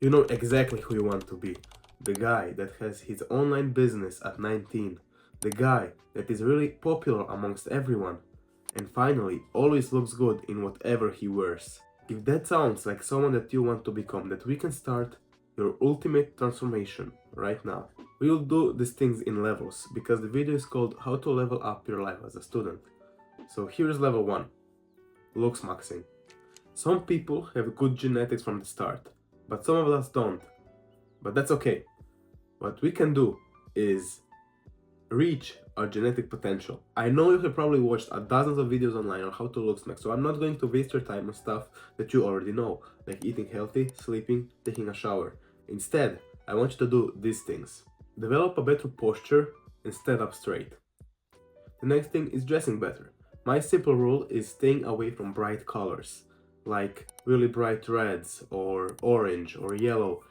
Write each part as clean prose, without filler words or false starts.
You know exactly who you want to be. The guy that has his online business at 19. The guy that is really popular amongst everyone. And finally, always looks good in whatever he wears. If that sounds like someone that you want to become, that we can start your ultimate transformation right now. We will do these things in levels because the video is called How to Level Up Your Life as a Student. So here's level 1, looks maxing. Some people have good genetics from the start, but some of us don't. But that's okay. What we can do is reach our genetic potential. I know you have probably watched dozens of videos online on how to look smart, so I'm not going to waste your time on stuff that you already know, like eating healthy, sleeping, taking a shower. Instead, I want you to do these things. Develop a better posture and stand up straight. The next thing is dressing better. My simple rule is staying away from bright colors, like really bright reds or orange or yellow.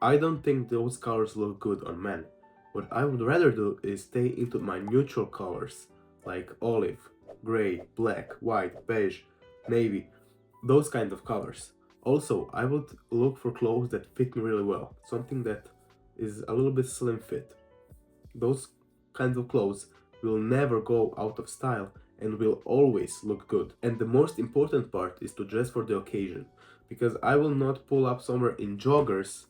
I don't think those colors look good on men. What I would rather do is stay into my neutral colors, like olive, gray, black, white, beige, navy, those kind of colors. Also, I would look for clothes that fit me really well, something that is a little bit slim fit. Those kinds of clothes will never go out of style and will always look good. And the most important part is to dress for the occasion, because I will not pull up somewhere in joggers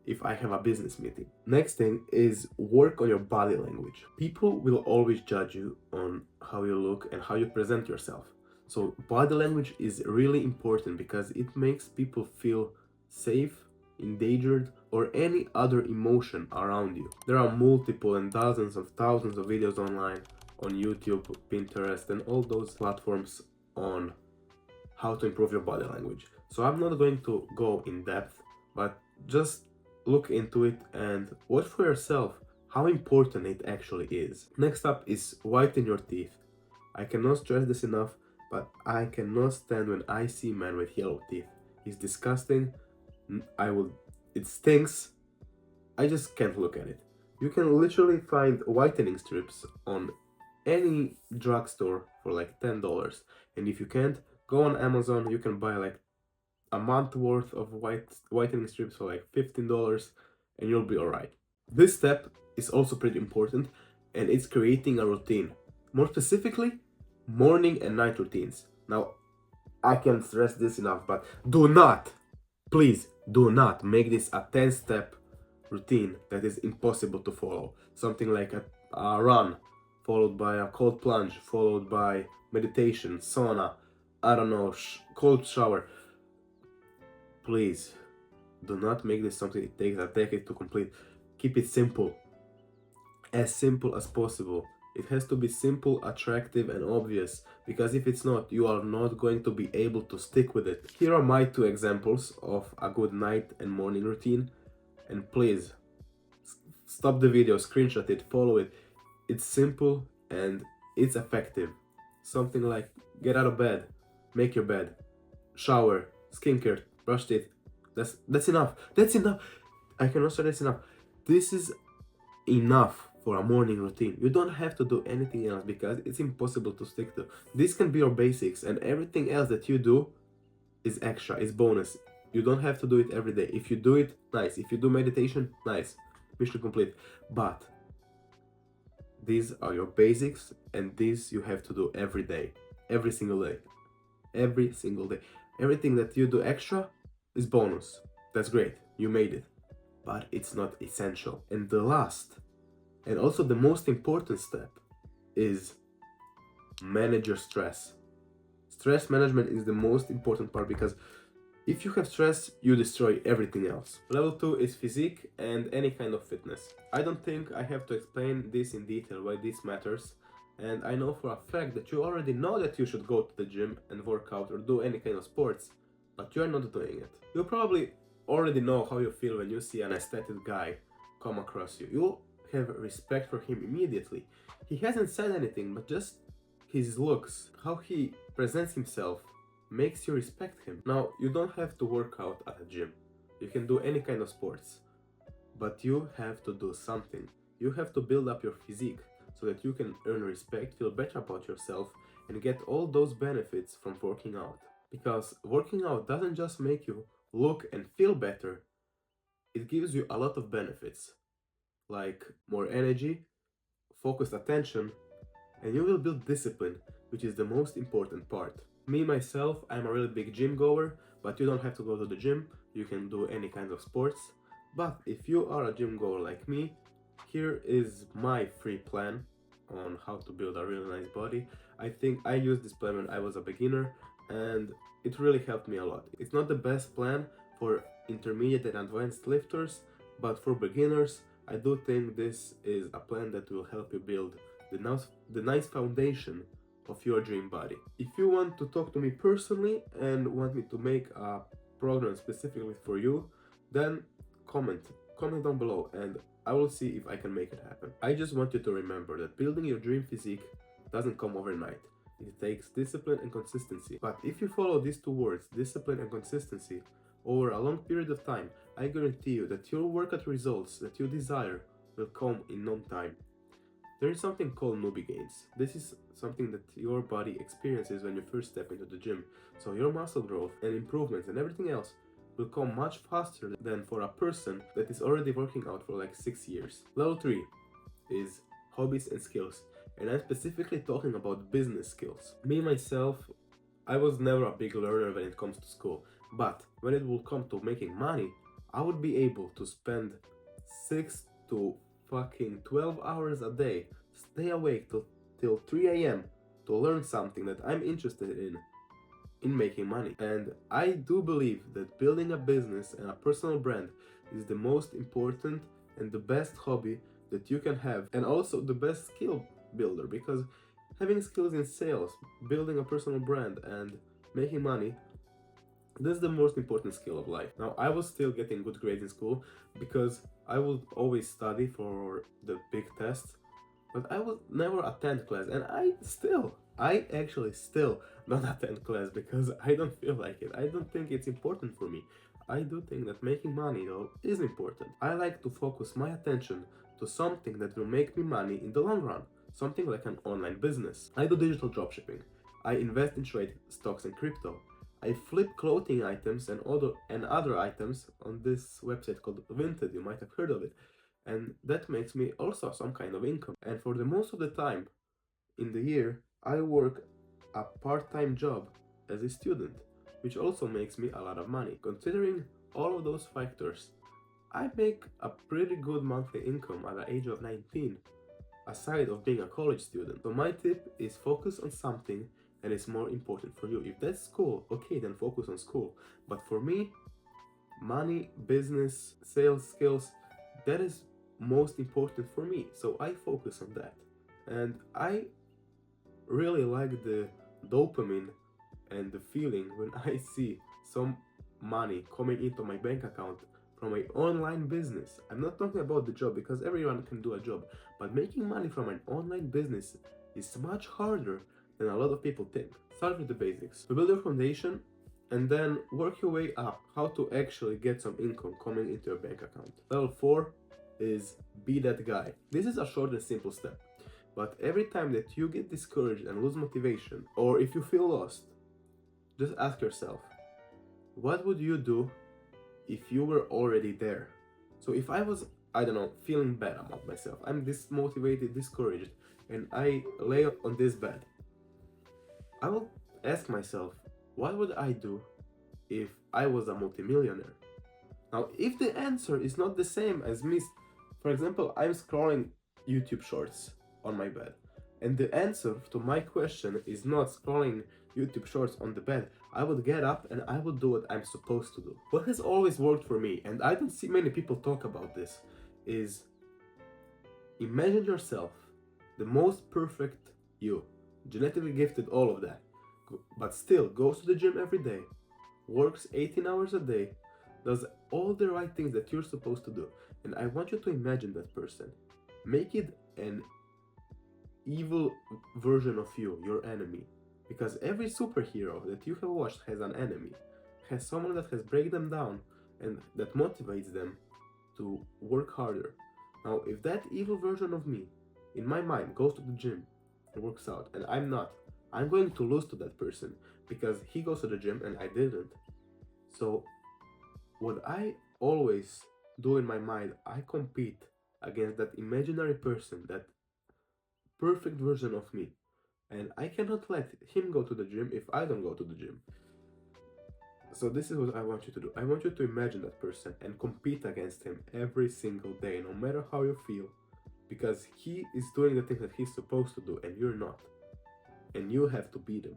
if I have a business meeting. Next thing is work on your body language. People will always judge you on how you look and how you present yourself. So body language is really important because it makes people feel safe, endangered, or any other emotion around you. There are multiple and dozens of thousands of videos online on YouTube, Pinterest, and all those platforms on how to improve your body language. So I'm not going to go in depth, but just look into it and watch for yourself how important it actually is. Next up is whiten your teeth. I cannot stress this enough, but I cannot stand when I see men with yellow teeth. It's disgusting. I will. It stinks. I just can't look at it. You can literally find whitening strips on any drugstore for like $10. And if you can't, go on Amazon. You can buy like a month worth of whitening strips for like $15 and you'll be alright. This step is also pretty important and it's creating a routine. More specifically, morning and night routines. Now, I can't stress this enough, but do not, please, do not make this a 10-step routine that is impossible to follow. Something like a run, followed by a cold plunge, followed by meditation, sauna, I don't know, cold shower. Please, do not make this something it takes a decade to complete. Keep it simple as possible. It has to be simple, attractive, and obvious, because if it's not, you are not going to be able to stick with it. Here are my two examples of a good night and morning routine, and please, stop the video, screenshot it, follow it. It's simple and it's effective. Something like get out of bed, make your bed, shower, skincare, brush teeth. That's enough. That's enough. I cannot say that's enough. This is enough for a morning routine. You don't have to do anything else because it's impossible to stick to. This can be your basics, and everything else that you do is extra, is bonus. You don't have to do it every day. If you do it, nice. If you do meditation, nice. Mission complete. But these are your basics, and these you have to do every day, every single day, every single day. Everything that you do extra is bonus. That's great, you made it, but it's not essential. And the last, and also the most important step is manage your stress. Stress management is the most important part because if you have stress, you destroy everything else. Level 2 is physique and any kind of fitness. I don't think I have to explain this in detail why this matters, and I know for a fact that you already know that you should go to the gym and work out or do any kind of sports, but you're not doing it. You probably already know how you feel when you see an aesthetic guy come across you. You have respect for him immediately. He hasn't said anything, but just his looks, how he presents himself, makes you respect him. Now, you don't have to work out at a gym. You can do any kind of sports. But you have to do something. You have to build up your physique so that you can earn respect, feel better about yourself, and get all those benefits from working out. Because working out doesn't just make you look and feel better, it gives you a lot of benefits, like more energy, focused attention, and you will build discipline, which is the most important part. Me myself, I'm a really big gym goer, but you don't have to go to the gym, you can do any kind of sports. But if you are a gym goer like me, here is my free plan on how to build a really nice body. I think I used this plan when I was a beginner and it really helped me a lot. It's not the best plan for intermediate and advanced lifters, but for beginners, I do think this is a plan that will help you build the nice foundation of your dream body. If you want to talk to me personally and want me to make a program specifically for you, then comment down below and I will see if I can make it happen. I just want you to remember that building your dream physique doesn't come overnight. It takes discipline and consistency. But if you follow these two words, discipline and consistency, over a long period of time, I guarantee you that your workout results that you desire will come in no time. There is something called newbie gains. This is something that your body experiences when you first step into the gym. So your muscle growth and improvements and everything else will come much faster than for a person that is already working out for like 6 years. Level 3 is hobbies and skills. And I'm specifically talking about business skills. Me myself, I was never a big learner when it comes to school. But when it will come to making money, I would be able to spend 6 to fucking 12 hours a day, stay awake till 3 a.m. to learn something that I'm interested in making money. And I do believe that building a business and a personal brand is the most important and the best hobby that you can have, and also the best skill builder, because having skills in sales, building a personal brand and making money, this is the most important skill of life. Now, I was still getting good grades in school because I would always study for the big tests, but I would never attend class, and I actually still don't attend class because I don't feel like it. I don't think it's important for me. I do think that making money though is important. I like to focus my attention to something that will make me money in the long run, something like an online business. I do digital dropshipping. I invest in trade stocks and crypto. I flip clothing items and other items on this website called Vinted. You might have heard of it. And that makes me also some kind of income. And for the most of the time in the year, I work a part-time job as a student, which also makes me a lot of money. Considering all of those factors, I make a pretty good monthly income at the age of 19, aside of being a college student. So my tip is focus on something that is more important for you. If that's school, okay, then focus on school. But for me, money, business, sales skills, that is most important for me. So I focus on that. And I really like the dopamine and the feeling when I see some money coming into my bank account from an online business. I'm not talking about the job because everyone can do a job, but making money from an online business is much harder than a lot of people think. Start with the basics. To build your foundation and then work your way up how to actually get some income coming into your bank account. Level 4 is be that guy. This is a short and simple step. But every time that you get discouraged and lose motivation, or if you feel lost, just ask yourself, what would you do if you were already there? So if I was, I don't know, feeling bad about myself, I'm dismotivated, discouraged, and I lay on this bed, I will ask myself, what would I do if I was a multimillionaire? Now, if the answer is not the same as me, for example, I'm scrolling YouTube shorts on my bed, and the answer to my question is not scrolling YouTube shorts on the bed, I would get up and I would do what I'm supposed to do. What has always worked for me, and I don't see many people talk about this, is imagine yourself the most perfect you, genetically gifted, all of that, but still goes to the gym every day, works 18 hours a day, does all the right things that you're supposed to do. And I want you to imagine that person. Make it an evil version of you, your enemy. Because every superhero that you have watched has an enemy, has someone that has break them down and that motivates them to work harder. Now, if that evil version of me, in my mind, goes to the gym and works out, and I'm not, I'm going to lose to that person because he goes to the gym and I didn't. So what I always do in my mind, I compete against that imaginary person, that perfect version of me. And I cannot let him go to the gym if I don't go to the gym. So this is what I want you to do. I want you to imagine that person and compete against him every single day, no matter how you feel, because he is doing the things that he's supposed to do and you're not. And you have to beat him.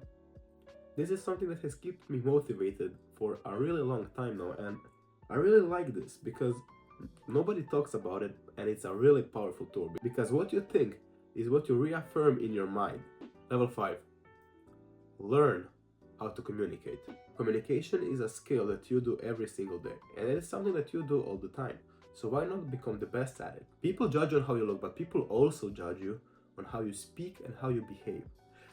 This is something that has kept me motivated for a really long time now, and I really like this because nobody talks about it, and it's a really powerful tool because what you think is what you reaffirm in your mind. Level 5. Learn how to communicate. Communication is a skill that you do every single day, and it is something that you do all the time. So why not become the best at it? People judge on how you look, but people also judge you on how you speak and how you behave.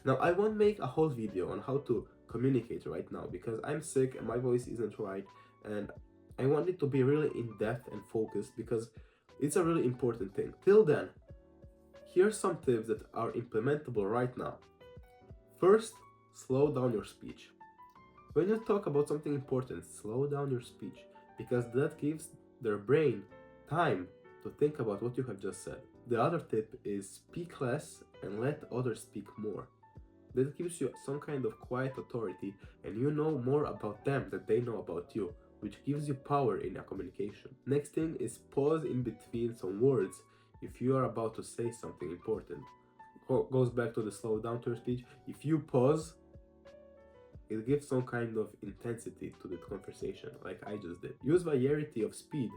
Now, I won't make a whole video on how to communicate right now because I'm sick and my voice isn't right, and I want it to be really in-depth and focused because it's a really important thing. Till then, here's some tips that are implementable right now. First, slow down your speech. When you talk about something important, slow down your speech because that gives their brain time to think about what you have just said. The other tip is speak less and let others speak more. That gives you some kind of quiet authority and you know more about them than they know about you, which gives you power in your communication. Next thing is pause in between some words if you are about to say something important. Goes back to the slow down to your speech. If you pause, it gives some kind of intensity to the conversation, like I just did. Use variety of speed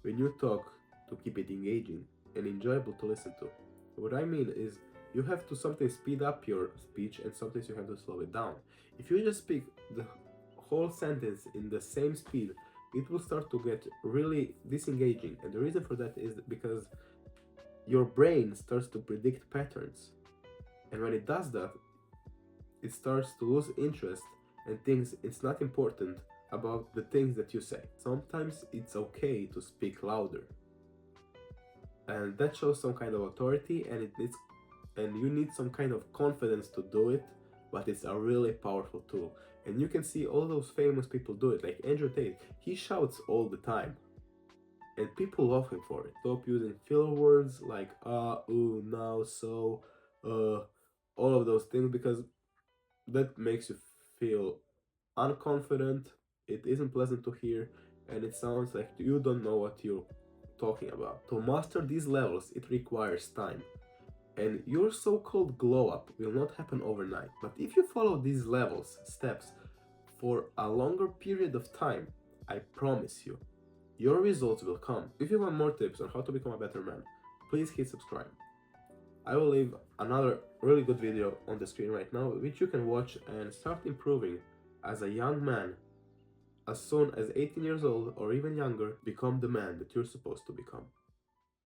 when you talk to keep it engaging and enjoyable to listen to. What I mean is, you have to sometimes speed up your speech and sometimes you have to slow it down. If you just speak the whole sentence in the same speed, it will start to get really disengaging. And the reason for that is because your brain starts to predict patterns. And when it does that, it starts to lose interest and thinks it's not important about the things that you say. Sometimes it's okay to speak louder. And that shows some kind of authority, and you need some kind of confidence to do it, but it's a really powerful tool. And you can see all those famous people do it, like Andrew Tate. He shouts all the time, and people love him for it. Stop using filler words like ooh, now, so, all of those things, because that makes you feel unconfident, it isn't pleasant to hear, and it sounds like you don't know what you're talking about. To master these levels, it requires time. And your so-called glow up will not happen overnight. But if you follow these steps for a longer period of time, I promise you, your results will come. If you want more tips on how to become a better man, please hit subscribe. I will leave another really good video on the screen right now, which you can watch and start improving as a young man. As soon as 18 years old or even younger, become the man that you're supposed to become.